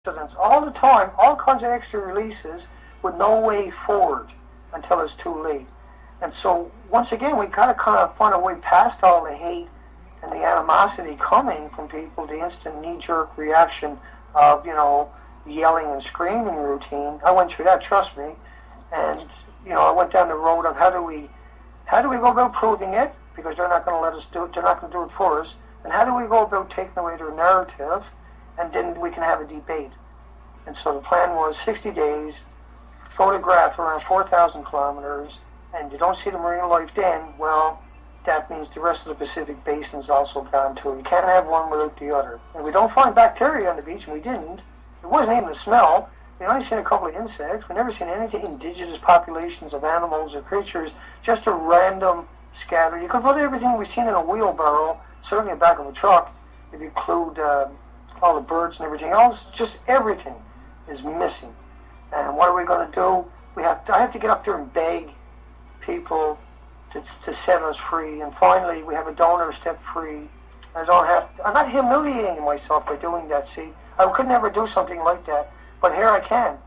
accidents all the time, all kinds of extra releases with no way forward until it's too late. And so, once again, we got to kind of find a way past all the hate and the animosity coming from people, the instant knee-jerk reaction of, yelling and screaming routine. I went through that, trust me. And, I went down the road of how do we go about proving it? Because they're not going to let us do it. They're not going to do it for us. And how do we go about taking away their narrative? And then we can have a debate. And so the plan was 60 days, photograph around 4,000 kilometers, and you don't see the marine life then, well, that means the rest of the Pacific Basin's also gone too. You can't have one without the other. And we don't find bacteria on the beach, and we didn't. It wasn't even a smell. We only seen a couple of insects. We never seen anything indigenous populations of animals or creatures, just a random scatter. You could put everything we've seen in a wheelbarrow, certainly in the back of a truck, if you include all the birds and everything else, just everything is missing. And what are we going to do? I have to get up there and beg people to set us free. And finally, we have a donor step free. I'm not humiliating myself by doing that, see. I could never do something like that, but here I can.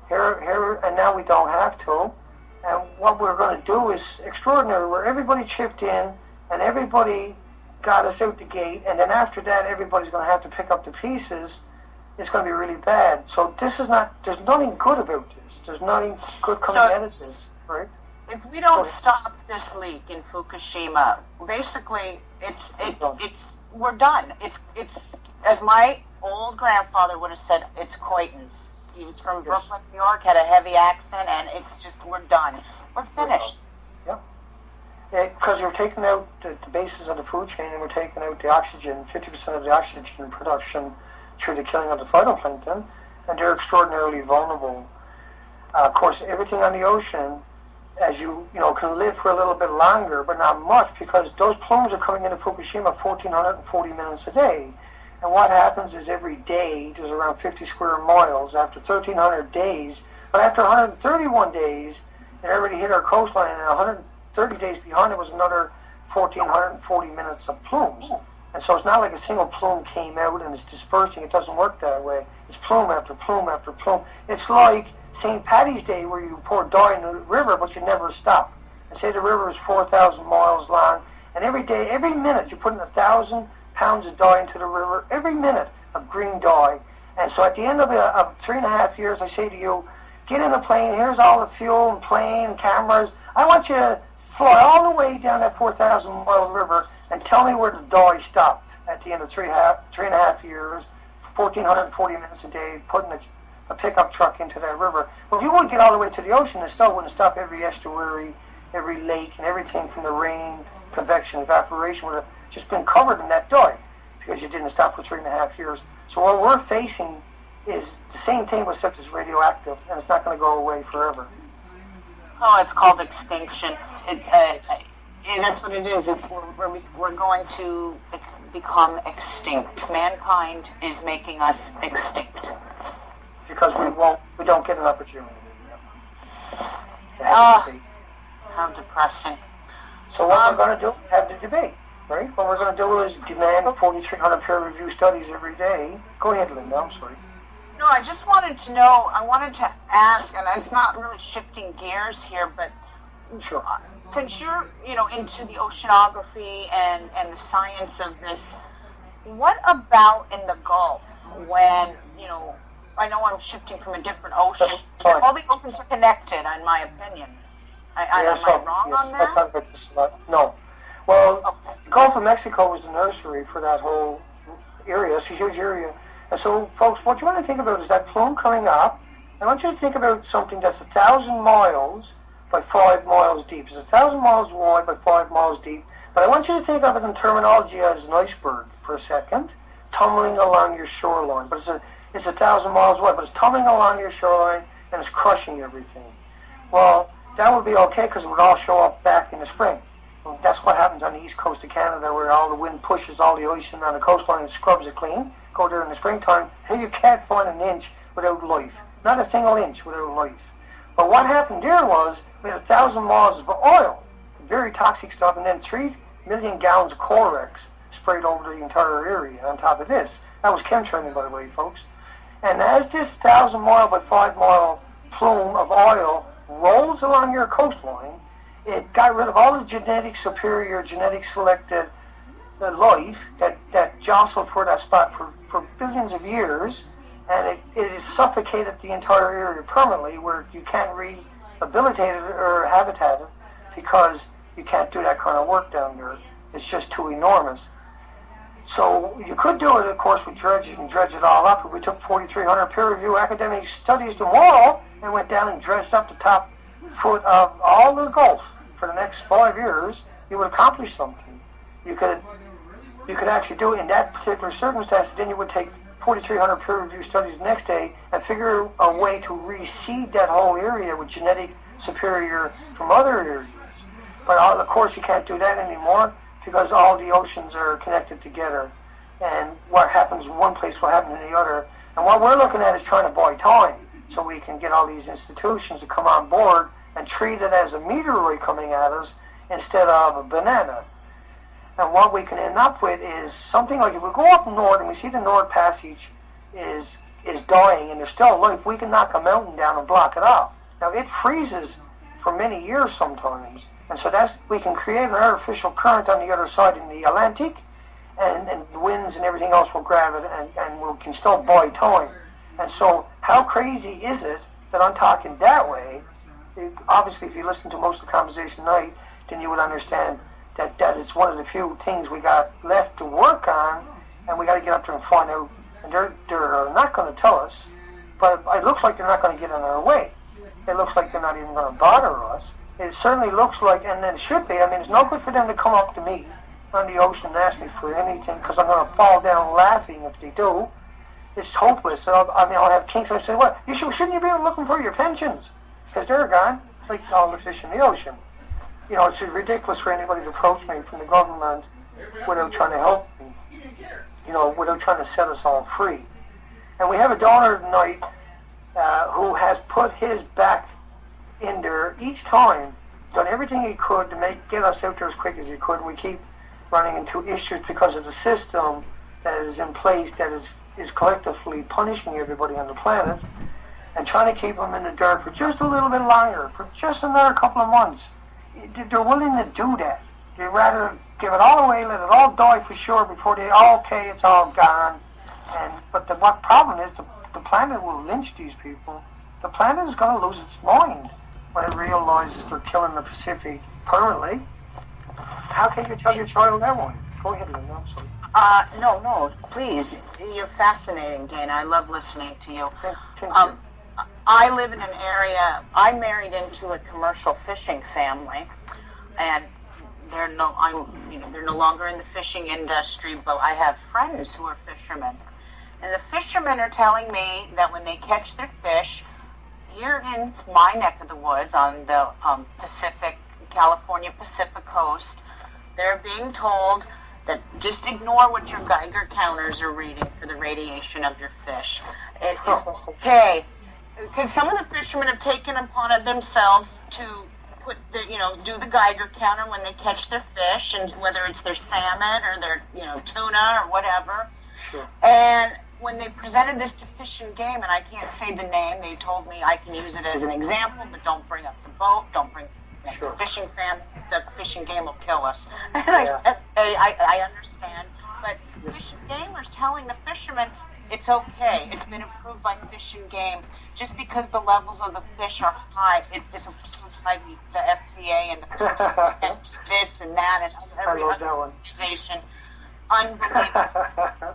Here, and now we don't have to. And what we're going to do is extraordinary, where everybody chipped in and everybody got us out the gate, and then after that, everybody's going to have to pick up the pieces. It's going to be really bad. So there's nothing good about this. There's nothing good coming out of this, right? If we don't stop this leak in Fukashima, basically, we're done. It's as my old grandfather would have said, it's acquaintance. He was from Brooklyn, New York, had a heavy accent, and it's just, we're done. We're finished. Because you're taking out the bases of the food chain, and we're taking out the oxygen, 50% of the oxygen production through the killing of the phytoplankton, and they're extraordinarily vulnerable. Of course, everything on the ocean, as you can live for a little bit longer, but not much, because those plumes are coming into Fukushima 1,440 minutes a day. And what happens is every day there's around 50 square miles. After 1,300 days, but after 131 days, it already hit our coastline, and 130 days behind it was another 1,440 minutes of plumes. And so it's not like a single plume came out and it's dispersing. It doesn't work that way. It's plume after plume after plume. It's like St. Paddy's Day, where you pour dye in the river, but you never stop. And say the river is 4,000 miles long, and every day, every minute, you're putting 1,000 pounds of dye into the river, every minute of green dye. And so at the end of 3.5 years, I say to you, get in a plane, here's all the fuel and plane, cameras. I want you to fly all the way down that 4,000 mile river and tell me where the dye stopped at the end of 3.5 years, 1,440 minutes a day, putting a pickup truck into that river. Well, if you would get all the way to the ocean, it still wouldn't stop every estuary, every lake, and everything from the rain, convection, evaporation would have just been covered in that dye because you didn't stop for 3.5 years. So what we're facing is the same thing, except it's radioactive, and it's not going to go away forever. Oh, it's called extinction. That's what it is. We're going to become extinct. Mankind is making us extinct. Because we don't get an opportunity. How depressing. So what we're going to do is have the debate, right? What we're going to do is demand 4,300 peer-reviewed studies every day. Go ahead, Linda, I'm sorry. No, I just wanted to know, I wanted to ask, and it's not really shifting gears here, but sure. Since you're, into the oceanography and the science of this, what about in the Gulf when, I know I'm shifting from a different ocean. All the oceans are connected, in my opinion. Am I wrong on that? No. Well, the Gulf of Mexico was the nursery for that whole area. It's a huge area. And so, folks, what you want to think about is that plume coming up. I want you to think about something that's 1,000 miles by 5 miles deep. It's 1,000 miles wide by 5 miles deep. But I want you to think of it in terminology as an iceberg for a second, tumbling along your shoreline. But it's 1,000 miles wide, but it's tumbling along your shoreline and it's crushing everything. Well, that would be okay because it would all show up back in the spring. Well, that's what happens on the east coast of Canada, where all the wind pushes all the ocean on the coastline and scrubs it clean. Go there in the springtime, here you can't find an inch without life. Not a single inch without life. But what happened there was we had 1,000 miles of oil, very toxic stuff, and then 3 million gallons of Corex sprayed over the entire area on top of this. That was chemtrailing, by the way, folks. And as this 1,000-mile by 5-mile plume of oil rolls along your coastline, it got rid of all the genetic superior, genetic selected life that jostled for that spot for billions of years, and it has suffocated the entire area permanently, where you can't rehabilitate it or habitat it because you can't do that kind of work down there. It's just too enormous. So you could do it, of course, with dredging and dredge it all up. If we took 4,300 peer-reviewed academic studies tomorrow and went down and dredged up the top foot of all the Gulf for the next 5 years, you would accomplish something. You could actually do it in that particular circumstance. Then you would take 4,300 peer-reviewed studies the next day and figure a way to reseed that whole area with genetic superior from other areas. But of course you can't do that anymore because all the oceans are connected together. And what happens in one place will happen in the other. And what we're looking at is trying to buy time so we can get all these institutions to come on board and treat it as a meteoroid coming at us instead of a banana. And what we can end up with is something like, if we go up north and we see the North Passage is dying and there's still life, we can knock a mountain down and block it off. Now it freezes for many years sometimes, and so we can create an artificial current on the other side in the Atlantic, and the winds and everything else will grab it, and we can still buy time. And so how crazy is it that I'm talking that way? Obviously, if you listen to most of the conversation tonight, then you would understand that is one of the few things we got left to work on, and we got to get up there and find out. And they're not going to tell us, but it looks like they're not going to get in our way. It looks like they're not even going to bother us. It certainly looks like, and it should be. I mean, it's no good for them to come up to me on the ocean and ask me for anything, because I'm going to fall down laughing if they do. It's hopeless. I'll have kinks. I say, "What? Shouldn't you be looking for your pensions? Because they're gone, like all the fish in the ocean." You know, it's ridiculous for anybody to approach me from the government without trying to help me, you know, without trying to set us all free. And we have a donor tonight who has put his back in there each time, done everything he could to get us out there as quick as he could. We keep running into issues because of the system that is in place that is collectively punishing everybody on the planet, and trying to keep them in the dirt for just a little bit longer, for just another couple of months. They're willing to do that. They'd rather give it all away, let it all die for sure before it's all gone. But the problem is the planet will lynch these people. The planet is going to lose its mind when it realizes they're killing the Pacific permanently. How can you tell your child that one? Go ahead, Linda. I'm sorry. No, please. You're fascinating, Dana. I love listening to you. Thank you. I live in an area, I married into a commercial fishing family, and they're no longer in the fishing industry, but I have friends who are fishermen. And the fishermen are telling me that when they catch their fish here in my neck of the woods on the California Pacific coast, they're being told that just ignore what your Geiger counters are reading for the radiation of your fish. It is okay. Because some of the fishermen have taken upon it themselves to do the Geiger counter when they catch their fish, and whether it's their salmon or their tuna or whatever. Sure. And when they presented this to Fish and Game, and I can't say the name, they told me I can use it as an example, but don't bring up the boat, don't bring up sure. the fishing family. The Fish and Game will kill us. And I said, hey, I understand, but Fish and Game are telling the fishermen it's okay. It's been approved by Fish and Game. Just because the levels of the fish are high, it's approved by the FDA and and this and that and every other organization. Unbelievable.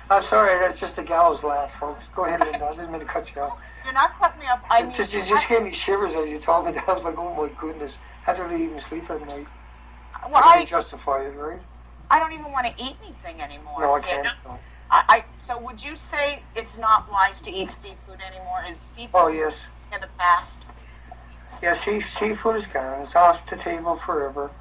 I'm sorry, that's just a gallows laugh, folks. Go ahead, Linda. I didn't mean to cut you off. You're not cutting me off. It just gave me shivers as you told me that. I was like, oh my goodness. How do they even sleep at night? Well, I justify it, right? I don't even want to eat anything anymore. No, I can't. No. So would you say it's not wise to eat seafood anymore? Is seafood in the past? Yes, seafood is gone. It's off the table forever.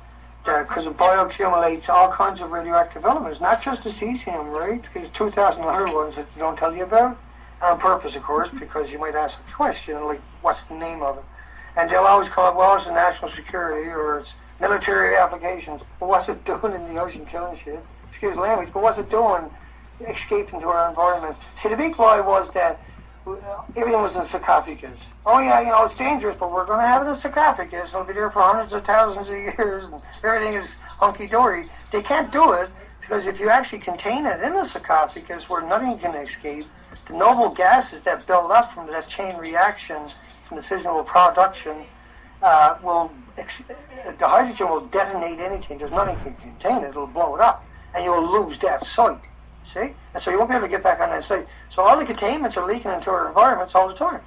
Because it bioaccumulates all kinds of radioactive elements, not just the cesium, right? There's 2,000 other ones that they don't tell you about, on purpose, of course, because you might ask a question, like, what's the name of it? And they'll always call it, well, it's national security, or it's military applications. But what's it doing in the ocean killing shit? Excuse language, but what's it doing? Escaped into our environment. See, the big lie was that everything was in a sarcophagus. Oh yeah, it's dangerous, but we're going to have it in a sarcophagus. It'll be there for hundreds of thousands of years, and everything is hunky-dory. They can't do it, because if you actually contain it in a sarcophagus where nothing can escape, the noble gases that build up from that chain reaction, from the physical production, the hydrogen will detonate anything. There's nothing can contain it. It'll blow it up, and you'll lose that site. See? And so you won't be able to get back on that site. So all the containments are leaking into our environments all the time.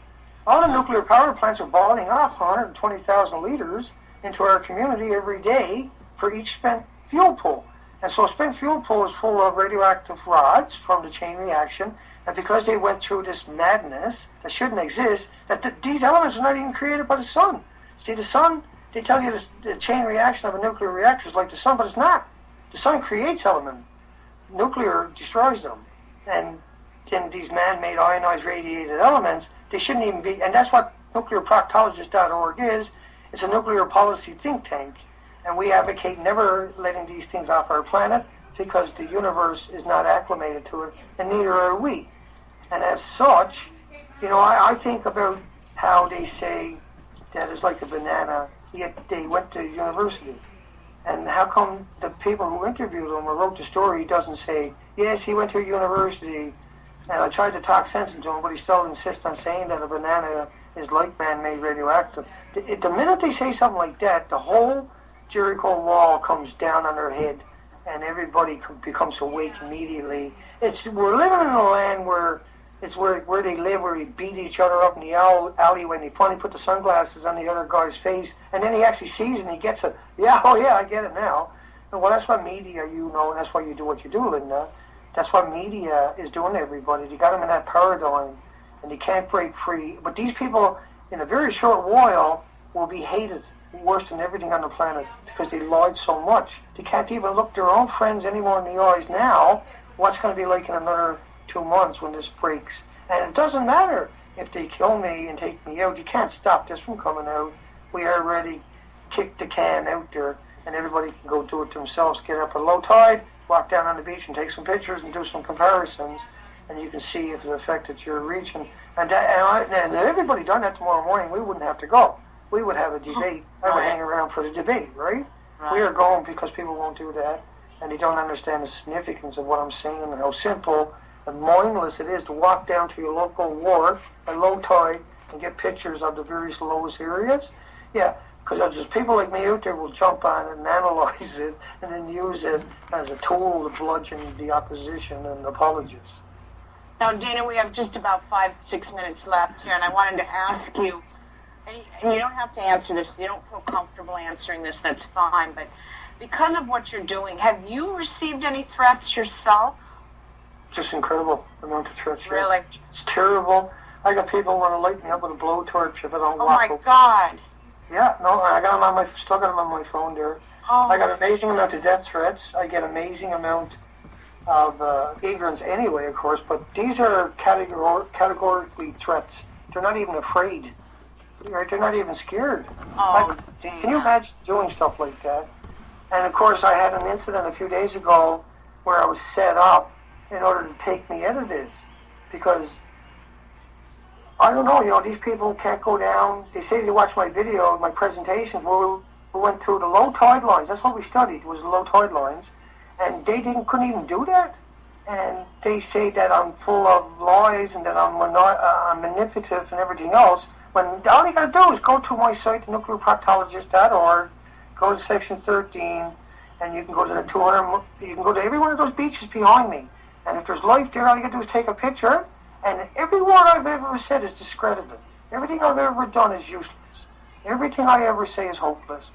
All the nuclear power plants are bottling off 120,000 liters into our community every day for each spent fuel pool. And so a spent fuel pool is full of radioactive rods from the chain reaction, and because they went through this madness that shouldn't exist, these elements are not even created by the sun. See, the sun, they tell you the chain reaction of a nuclear reactor is like the sun, but it's not. The sun creates elements. Nuclear destroys them. And then these man-made ionized radiated elements, they shouldn't even be, and that's what nuclearproctologist.org is. It's a nuclear policy think tank. And we advocate never letting these things off our planet because the universe is not acclimated to it, and neither are we. And as such, I think about how they say that it's like a banana, yet they went to university. And how come the people who interviewed him or wrote the story doesn't say, yes, he went to university, and I tried to talk sense into him, but he still insists on saying that a banana is like man-made radioactive. The minute they say something like that, the whole Jericho wall comes down on their head, and everybody becomes awake immediately. We're living in a land where it's where they live, where they beat each other up in the alley when they finally put the sunglasses on the other guy's face, and then he actually sees and he gets it. Yeah, oh yeah, I get it now. And well, that's what media, and that's why you do what you do, Linda. That's what media is doing to everybody. They got them in that paradigm, and they can't break free. But these people, in a very short while, will be hated worse than everything on the planet because they lied so much. They can't even look their own friends anymore in the eyes now. What's going to be like in another 2 months when this breaks? And it doesn't matter if they kill me and take me out. You can't stop this from coming out. We already kicked the can out there, and everybody can go do it themselves. Get up at low tide, walk down on the beach and take some pictures and do some comparisons, and you can see if it affected your region. And if everybody done that tomorrow morning, we wouldn't have to go. We would have a debate. I would hang around for the debate, right? We are going because people won't do that, and they don't understand the significance of what I'm saying and how simple and mindless it is to walk down to your local wharf at low tide and get pictures of the various lowest areas. Yeah, because just people like me out there will jump on it and analyze it and then use it as a tool to bludgeon the opposition and apologists. Now, Dana, we have just about 5-6 minutes left here, and I wanted to ask you, and you don't have to answer this, if you don't feel comfortable answering this, that's fine, but because of what you're doing, have you received any threats yourself? Just incredible amount of threats. Really? It's terrible. I got people who want to light me up with a blowtorch if I don't walk. Oh my God. Yeah, no, I got them still got them on my phone there. Oh. I got an amazing amount of death threats. I get amazing amount of ignorance anyway, of course, but these are categorically threats. They're not even afraid. Right? They're not even scared. Oh, damn. Can you imagine doing stuff like that? And of course, I had an incident a few days ago where I was set up in order to take me out of this, because I don't know, these people can't go down. They say they watch my video, my presentations, where we went through the low tide lines. That's what we studied, was the low tide lines, and they couldn't even do that. And they say that I'm full of lies and that I'm manipulative and everything else. When all you got to do is go to my site, nuclearproctologist.org, go to section 13, and you can go to the 200. You can go to every one of those beaches behind me. And if there's life there, all you got to do is take a picture. And every word I've ever said is discredited. Everything I've ever done is useless. Everything I ever say is hopeless.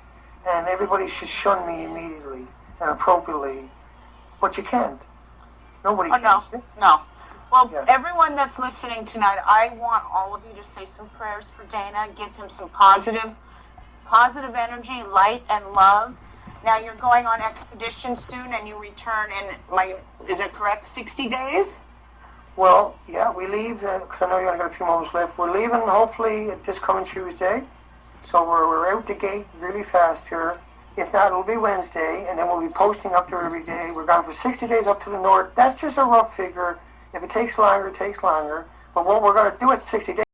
And everybody should shun me immediately and appropriately. But you can't. Nobody can. No. Well, yeah. Everyone that's listening tonight, I want all of you to say some prayers for Dana. Give him some positive energy, light, and love. Now you're going on expedition soon, and you return in, is it correct, 60 days? Well, yeah, we leave, because I know you only got a few moments left. We're leaving, hopefully, this coming Tuesday. So we're out the gate really fast here. If not, it'll be Wednesday, and then we'll be posting up there every day. We're gone for 60 days up to the north. That's just a rough figure. If it takes longer, it takes longer. But what we're going to do at 60 days